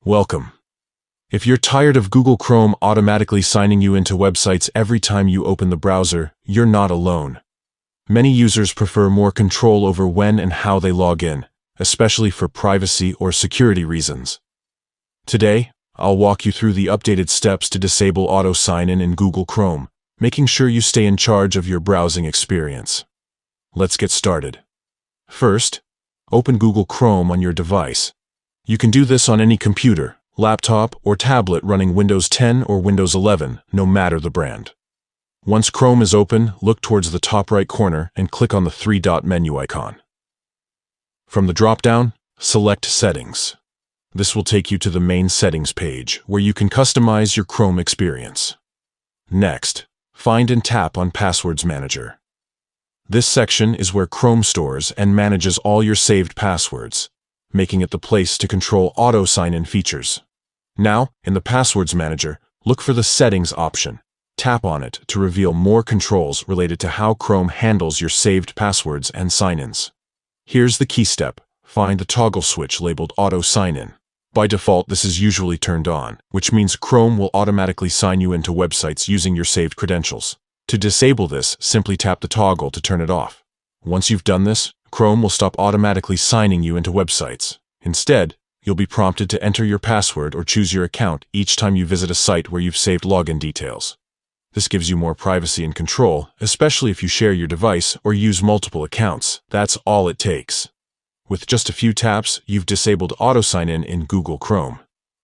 Welcome. If you're tired of Google Chrome automatically signing you into websites every time you open the browser, you're not alone. Many users prefer more control over when and how they log in, especially for privacy or security reasons. Today, I'll walk you through the updated steps to disable auto sign-in in Google Chrome, making sure you stay in charge of your browsing experience. Let's get started. First, open Google Chrome on your device. You can do this on any computer, laptop, or tablet running Windows 10 or Windows 11, no matter the brand. Once Chrome is open, look towards the top right corner and click on the three-dot menu icon. From the drop-down, select Settings. This will take you to the main settings page, where you can customize your Chrome experience. Next, find and tap on Passwords Manager. This section is where Chrome stores and manages all your saved passwords, making it the place to control auto sign-in features. Now, in the Passwords Manager, look for the Settings option. Tap on it to reveal more controls related to how Chrome handles your saved passwords and sign-ins. Here's the key step. Find the toggle switch labeled Auto Sign-In. By default, this is usually turned on, which means Chrome will automatically sign you into websites using your saved credentials. To disable this, simply tap the toggle to turn it off. Once you've done this, Chrome will stop automatically signing you into websites. Instead, you'll be prompted to enter your password or choose your account each time you visit a site where you've saved login details. This gives you more privacy and control, especially if you share your device or use multiple accounts. That's all it takes. With just a few taps, you've disabled auto sign-in in Google Chrome.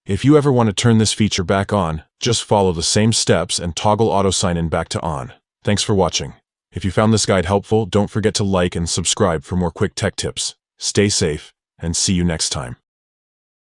If you ever want to turn this feature back on, just follow the same steps and toggle auto sign-in back to on. Thanks for watching. If you found this guide helpful, don't forget to like and subscribe for more quick tech tips. Stay safe, and see you next time.